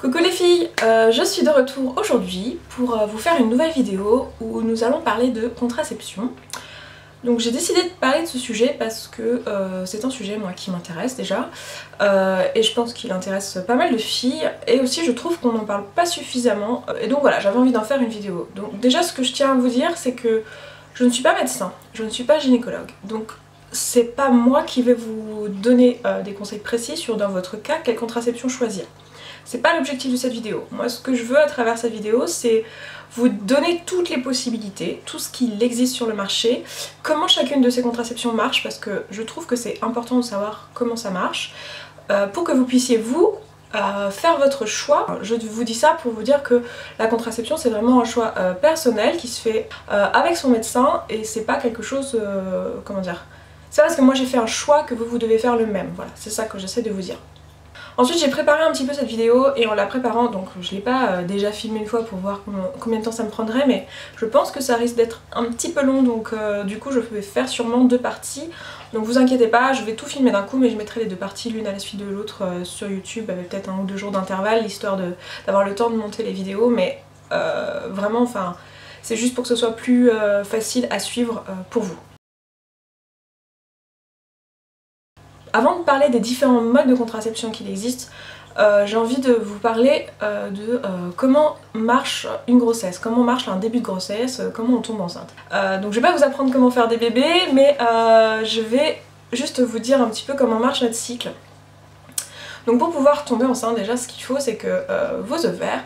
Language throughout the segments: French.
Coucou les filles, je suis de retour aujourd'hui pour vous faire une nouvelle vidéo où nous allons parler de contraception. Donc j'ai décidé de parler de ce sujet parce que c'est un sujet moi qui m'intéresse déjà et je pense qu'il intéresse pas mal de filles et aussi je trouve qu'on n'en parle pas suffisamment et donc voilà, j'avais envie d'en faire une vidéo. Donc déjà ce que je tiens à vous dire c'est que je ne suis pas médecin, je ne suis pas gynécologue, donc c'est pas moi qui vais vous donner des conseils précis sur dans votre cas quelle contraception choisir. C'est pas l'objectif de cette vidéo. Moi ce que je veux à travers cette vidéo c'est vous donner toutes les possibilités, tout ce qu'il existe sur le marché, comment chacune de ces contraceptions marche parce que je trouve que c'est important de savoir comment ça marche pour que vous puissiez vous faire votre choix. Je vous dis ça pour vous dire que la contraception c'est vraiment un choix personnel qui se fait avec son médecin et c'est pas quelque chose, comment dire, c'est parce que moi j'ai fait un choix que vous devez faire le même, voilà, c'est ça que j'essaie de vous dire. Ensuite j'ai préparé un petit peu cette vidéo et en la préparant, donc je l'ai pas déjà filmé une fois pour voir combien de temps ça me prendrait, mais je pense que ça risque d'être un petit peu long, donc du coup je vais faire sûrement deux parties. Donc vous inquiétez pas, je vais tout filmer d'un coup mais je mettrai les deux parties l'une à la suite de l'autre sur YouTube avec peut-être 1 ou 2 jours d'intervalle, histoire d'avoir le temps de monter les vidéos, mais vraiment enfin c'est juste pour que ce soit plus facile à suivre pour vous. Avant de parler des différents modes de contraception qu'il existe, j'ai envie de vous parler de comment marche une grossesse, comment marche un début de grossesse, comment on tombe enceinte. Donc je vais pas vous apprendre comment faire des bébés, mais je vais juste vous dire un petit peu comment marche notre cycle. Donc pour pouvoir tomber enceinte, déjà ce qu'il faut c'est que vos ovaires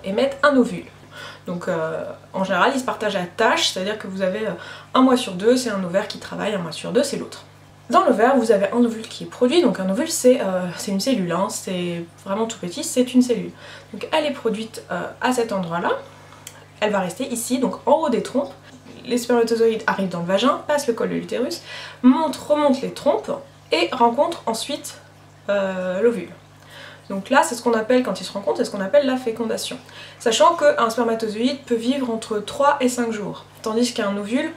émettent un ovule. Donc en général ils se partagent à tâches, c'est-à-dire que vous avez un mois sur deux c'est un ovaire qui travaille, un mois sur deux c'est l'autre. Dans l'ovaire, vous avez un ovule qui est produit, donc un ovule c'est une cellule, hein, c'est vraiment tout petit, c'est une cellule. Donc elle est produite à cet endroit-là, elle va rester ici, donc en haut des trompes. Les spermatozoïdes arrivent dans le vagin, passent le col de l'utérus, remontent les trompes et rencontrent ensuite l'ovule. Donc là, c'est ce qu'on appelle, quand ils se rencontrent, c'est ce qu'on appelle la fécondation. Sachant qu'un spermatozoïde peut vivre entre 3 et 5 jours, tandis qu'un ovule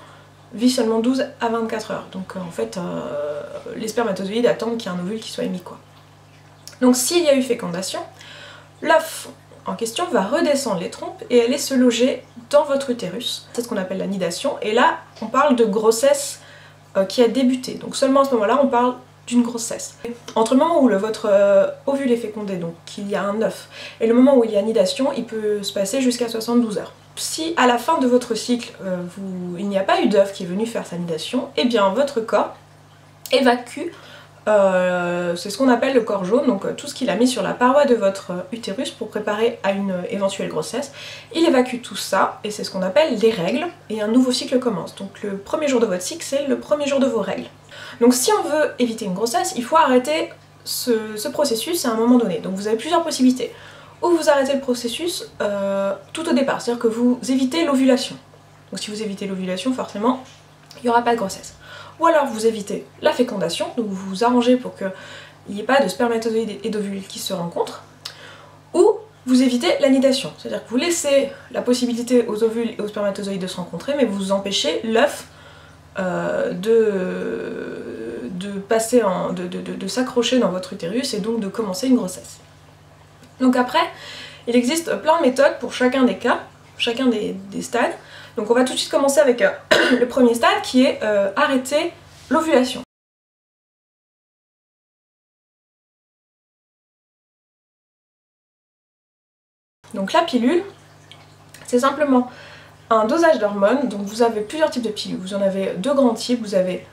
vit seulement 12 à 24 heures. Donc en fait, les spermatozoïdes attendent qu'il y ait un ovule qui soit émis, quoi. Donc s'il y a eu fécondation, l'œuf en question va redescendre les trompes et aller se loger dans votre utérus. C'est ce qu'on appelle la nidation. Et là, on parle de grossesse qui a débuté. Donc seulement à ce moment-là, on parle d'une grossesse. Entre le moment où votre ovule est fécondé, donc qu'il y a un œuf, et le moment où il y a nidation, il peut se passer jusqu'à 72 heures. Si à la fin de votre cycle, il n'y a pas eu d'œuf qui est venu faire sa nidation, eh bien votre corps évacue, c'est ce qu'on appelle le corps jaune, donc tout ce qu'il a mis sur la paroi de votre utérus pour préparer à une éventuelle grossesse, il évacue tout ça, et c'est ce qu'on appelle les règles, et un nouveau cycle commence. Donc le premier jour de votre cycle, c'est le premier jour de vos règles. Donc si on veut éviter une grossesse, il faut arrêter ce processus à un moment donné. Donc vous avez plusieurs possibilités. Ou vous arrêtez le processus tout au départ, c'est-à-dire que vous évitez l'ovulation. Donc si vous évitez l'ovulation, forcément, il n'y aura pas de grossesse. Ou alors vous évitez la fécondation, donc vous vous arrangez pour qu'il n'y ait pas de spermatozoïdes et d'ovules qui se rencontrent. Ou vous évitez la nidation, c'est-à-dire que vous laissez la possibilité aux ovules et aux spermatozoïdes de se rencontrer, mais vous empêchez l'œuf de s'accrocher dans votre utérus et donc de commencer une grossesse. Donc après, il existe plein de méthodes pour chacun des cas, chacun des stades. Donc on va tout de suite commencer avec le premier stade qui est arrêter l'ovulation. Donc la pilule, c'est simplement un dosage d'hormones. Donc vous avez plusieurs types de pilules, vous en avez deux grands types, vous avez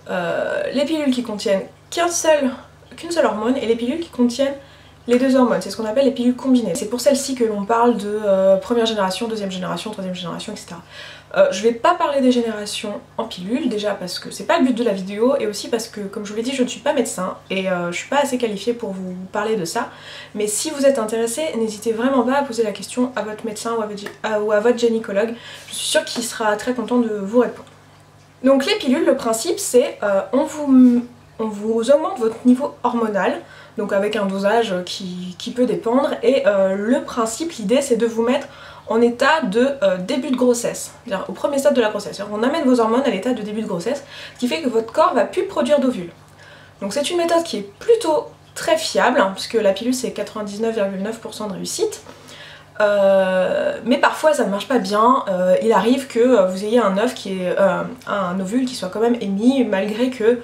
les pilules qui contiennent qu'une seule hormone et les pilules qui contiennent les deux hormones, c'est ce qu'on appelle les pilules combinées. C'est pour celle-ci que l'on parle de première génération, deuxième génération, troisième génération, etc. Je vais pas parler des générations en pilules, déjà parce que c'est pas le but de la vidéo, et aussi parce que, comme je vous l'ai dit, je ne suis pas médecin, et je suis pas assez qualifiée pour vous parler de ça. Mais si vous êtes intéressé, n'hésitez vraiment pas à poser la question à votre médecin ou à votre gynécologue. Je suis sûre qu'il sera très content de vous répondre. Donc les pilules, le principe c'est on vous augmente votre niveau hormonal, donc avec un dosage qui peut dépendre, et le principe, l'idée c'est de vous mettre en état de début de grossesse, c'est-à-dire au premier stade de la grossesse. On amène vos hormones à l'état de début de grossesse, ce qui fait que votre corps va plus produire d'ovules. Donc c'est une méthode qui est plutôt très fiable, hein, puisque la pilule c'est 99,9% de réussite. Mais parfois ça ne marche pas bien, il arrive que vous ayez un œuf qui est un ovule qui soit quand même émis malgré que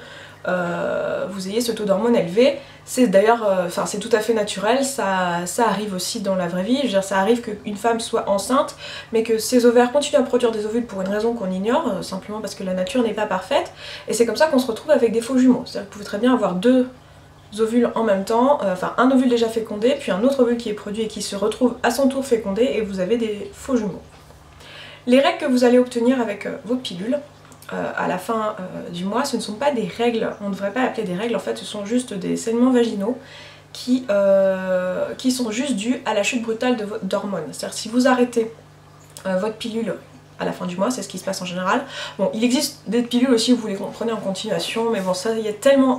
vous ayez ce taux d'hormones élevé. C'est d'ailleurs, c'est tout à fait naturel, ça arrive aussi dans la vraie vie. Je veux dire, ça arrive qu'une femme soit enceinte, mais que ses ovaires continuent à produire des ovules pour une raison qu'on ignore, simplement parce que la nature n'est pas parfaite. Et c'est comme ça qu'on se retrouve avec des faux jumeaux. C'est-à-dire que vous pouvez très bien avoir deux ovules en même temps, un ovule déjà fécondé, puis un autre ovule qui est produit et qui se retrouve à son tour fécondé, et vous avez des faux jumeaux. Les règles que vous allez obtenir avec vos pilules, à la fin du mois, ce ne sont pas des règles, on ne devrait pas appeler des règles, en fait ce sont juste des saignements vaginaux qui sont juste dus à la chute brutale d'hormones. C'est-à-dire si vous arrêtez votre pilule à la fin du mois, c'est ce qui se passe en général. Bon, il existe des pilules aussi où vous les prenez en continuation, mais bon ça, il y a tellement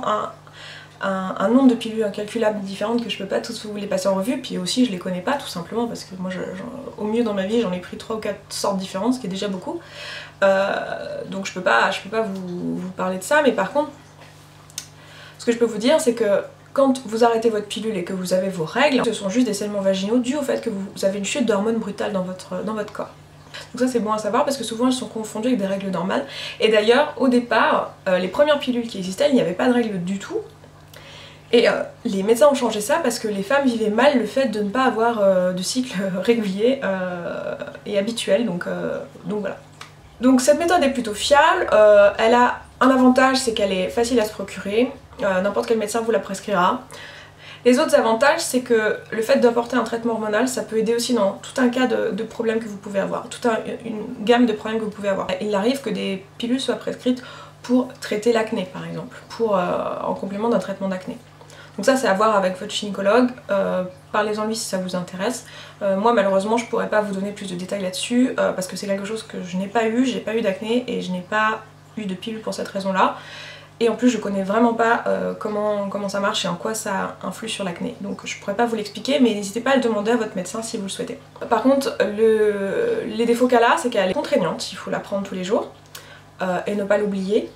un nombre de pilules incalculable différentes que je peux pas tous vous les passer en revue, puis aussi je les connais pas tout simplement parce que moi au mieux dans ma vie j'en ai pris 3 ou 4 sortes différentes, ce qui est déjà beaucoup. Donc je peux pas vous parler de ça, mais par contre ce que je peux vous dire c'est que quand vous arrêtez votre pilule et que vous avez vos règles, ce sont juste des saignements vaginaux dus au fait que vous avez une chute d'hormones brutale dans votre corps. Donc ça c'est bon à savoir parce que souvent elles sont confondues avec des règles normales. Et d'ailleurs au départ, les premières pilules qui existaient, il n'y avait pas de règles du tout. Et les médecins ont changé ça parce que les femmes vivaient mal le fait de ne pas avoir de cycle régulier et habituel, donc voilà. Donc cette méthode est plutôt fiable, elle a un avantage, c'est qu'elle est facile à se procurer, n'importe quel médecin vous la prescrira. Les autres avantages, c'est que le fait d'apporter un traitement hormonal, ça peut aider aussi dans tout un cas de problèmes que vous pouvez avoir, toute une gamme de problèmes que vous pouvez avoir. Il arrive que des pilules soient prescrites pour traiter l'acné par exemple, en complément d'un traitement d'acné. Donc ça c'est à voir avec votre gynécologue, parlez-en lui si ça vous intéresse. Moi malheureusement je pourrais pas vous donner plus de détails là-dessus parce que c'est quelque chose que je n'ai pas eu, j'ai pas eu d'acné et je n'ai pas eu de pilule pour cette raison-là. Et en plus je connais vraiment pas comment ça marche et en quoi ça influe sur l'acné. Donc je pourrais pas vous l'expliquer, mais n'hésitez pas à le demander à votre médecin si vous le souhaitez. Par contre les défauts qu'elle a, c'est qu'elle est contraignante, il faut la prendre tous les jours et ne pas l'oublier.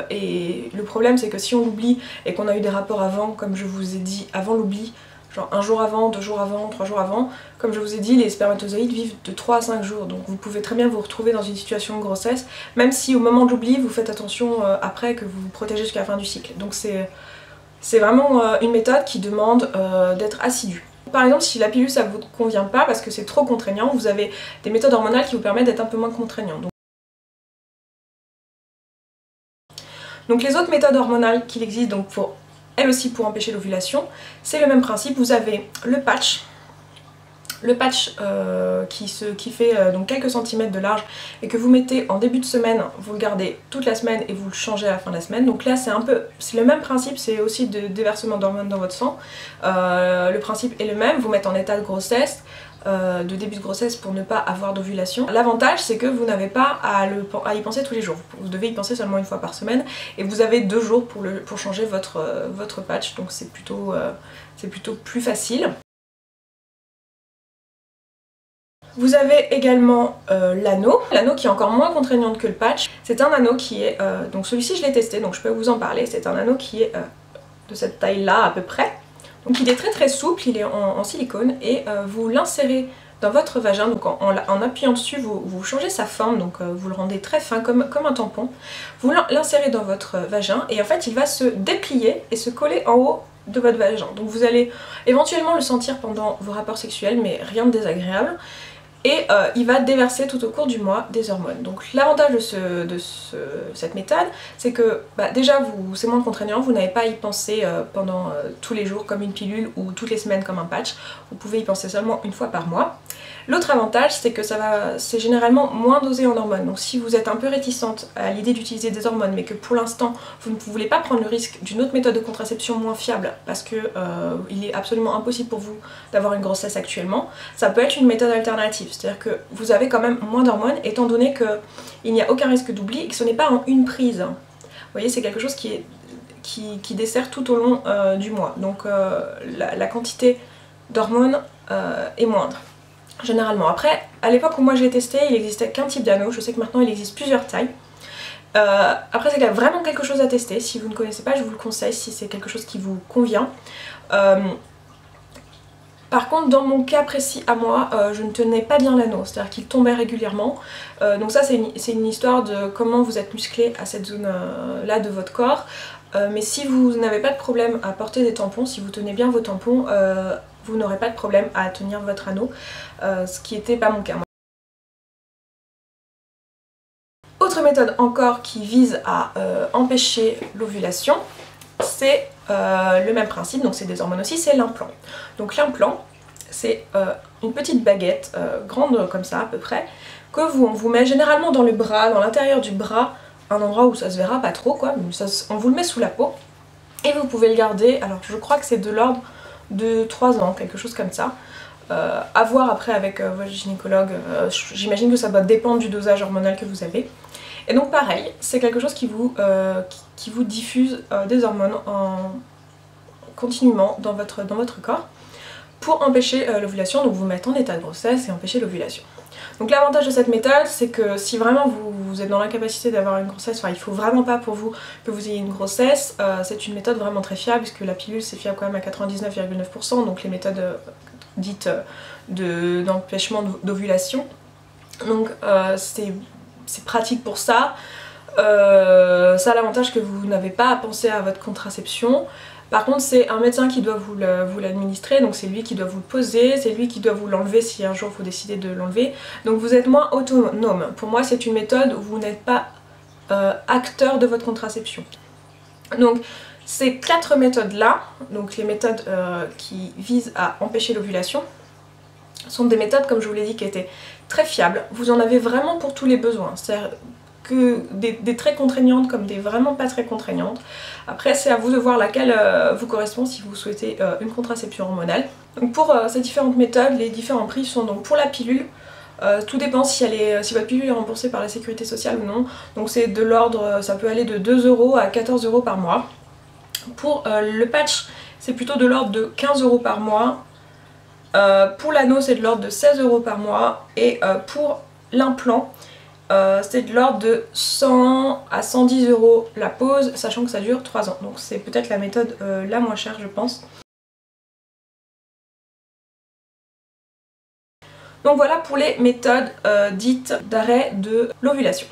Et le problème c'est que si on l'oublie et qu'on a eu des rapports avant, comme je vous ai dit, avant l'oubli, genre un jour avant, 2 jours avant, 3 jours avant, comme je vous ai dit, les spermatozoïdes vivent de 3 à 5 jours, donc vous pouvez très bien vous retrouver dans une situation de grossesse, même si au moment de l'oubli vous faites attention après que vous vous protégez jusqu'à la fin du cycle. Donc c'est vraiment une méthode qui demande d'être assidu. Par exemple, si la pilule ça vous convient pas parce que c'est trop contraignant, vous avez des méthodes hormonales qui vous permettent d'être un peu moins contraignant. Donc les autres méthodes hormonales qu'il existe, donc elles aussi pour empêcher l'ovulation, c'est le même principe. Vous avez le patch qui fait donc quelques centimètres de large et que vous mettez en début de semaine, vous le gardez toute la semaine et vous le changez à la fin de la semaine. Donc là c'est le même principe, c'est aussi de déversement d'hormones dans votre sang. Le principe est le même, vous mettez en état de grossesse, de début de grossesse pour ne pas avoir d'ovulation. L'avantage c'est que vous n'avez pas à y penser tous les jours, vous devez y penser seulement une fois par semaine et vous avez 2 jours pour changer votre patch, donc c'est plutôt plus facile. Vous avez également l'anneau qui est encore moins contraignante que le patch. C'est un anneau qui est, donc celui-ci je l'ai testé donc je peux vous en parler, c'est un anneau qui est de cette taille là à peu près. Donc il est très souple, il est en silicone et vous l'insérez dans votre vagin, donc en appuyant dessus vous changez sa forme, donc vous le rendez très fin comme un tampon. Vous l'insérez dans votre vagin et en fait il va se déplier et se coller en haut de votre vagin. Donc vous allez éventuellement le sentir pendant vos rapports sexuels mais rien de désagréable. Et il va déverser tout au cours du mois des hormones. Donc l'avantage de cette méthode, c'est que déjà c'est moins contraignant, vous n'avez pas à y penser pendant tous les jours comme une pilule ou toutes les semaines comme un patch, vous pouvez y penser seulement une fois par mois. L'autre avantage c'est que c'est généralement moins dosé en hormones, donc si vous êtes un peu réticente à l'idée d'utiliser des hormones mais que pour l'instant vous ne voulez pas prendre le risque d'une autre méthode de contraception moins fiable parce que il est absolument impossible pour vous d'avoir une grossesse actuellement, ça peut être une méthode alternative. C'est-à-dire que vous avez quand même moins d'hormones étant donné qu'il n'y a aucun risque d'oubli et que ce n'est pas en une prise. Vous voyez, c'est quelque chose qui dessert tout au long du mois. Donc la quantité d'hormones est moindre, généralement. Après, à l'époque où moi je l'ai testé, il n'existait qu'un type d'anneau. Je sais que maintenant il existe plusieurs tailles. Après c'est vraiment quelque chose à tester, si vous ne connaissez pas je vous le conseille si c'est quelque chose qui vous convient. Par contre dans mon cas précis à moi, je ne tenais pas bien l'anneau, c'est-à-dire qu'il tombait régulièrement. Donc ça c'est une histoire de comment vous êtes musclé à cette zone là de votre corps. Mais si vous n'avez pas de problème à porter des tampons, si vous tenez bien vos tampons, vous n'aurez pas de problème à tenir votre anneau, ce qui n'était pas mon cas. Autre méthode encore qui vise à empêcher l'ovulation, c'est le même principe, donc c'est des hormones aussi, c'est l'implant. Donc l'implant, c'est une petite baguette, grande comme ça à peu près, que on vous met généralement dans le bras, dans l'intérieur du bras, un endroit où ça se verra pas trop quoi, on vous le met sous la peau, et vous pouvez le garder, alors je crois que c'est de l'ordre de 3 ans, quelque chose comme ça. À voir après avec votre gynécologue, j'imagine que ça doit dépendre du dosage hormonal que vous avez. Et donc pareil, c'est quelque chose qui vous diffuse des hormones continuellement dans votre corps pour empêcher l'ovulation, donc vous mettre en état de grossesse et empêcher l'ovulation. Donc l'avantage de cette méthode, c'est que si vraiment vous êtes dans l'incapacité d'avoir une grossesse, enfin il faut vraiment pas pour vous que vous ayez une grossesse, c'est une méthode vraiment très fiable puisque la pilule c'est fiable quand même à 99,9%, donc les méthodes dites d'empêchement d'ovulation. Donc c'est pratique pour ça. Ça a l'avantage que vous n'avez pas à penser à votre contraception. Par contre c'est un médecin qui doit vous l'administrer, donc c'est lui qui doit vous le poser, c'est lui qui doit vous l'enlever si un jour vous décidez de l'enlever. Donc vous êtes moins autonome. Pour moi c'est une méthode où vous n'êtes pas acteur de votre contraception. Donc ces 4 méthodes là, donc les méthodes qui visent à empêcher l'ovulation, sont des méthodes comme je vous l'ai dit qui étaient très fiables. Vous en avez vraiment pour tous les besoins. C'est-à-dire que des très contraignantes comme des vraiment pas très contraignantes. Après c'est à vous de voir laquelle vous correspond si vous souhaitez une contraception hormonale. Donc pour ces différentes méthodes, les différents prix sont donc pour la pilule, tout dépend si votre pilule est remboursée par la sécurité sociale ou non. Donc c'est de l'ordre, ça peut aller de 2 € à 14 € par mois. Pour le patch c'est plutôt de l'ordre de 15 € par mois. Pour l'anneau c'est de l'ordre de 16 € par mois. Et pour l'implant c'est de l'ordre de 100 à 110 € la pause, sachant que ça dure 3 ans. Donc c'est peut-être la méthode la moins chère je pense. Donc voilà pour les méthodes dites d'arrêt de l'ovulation.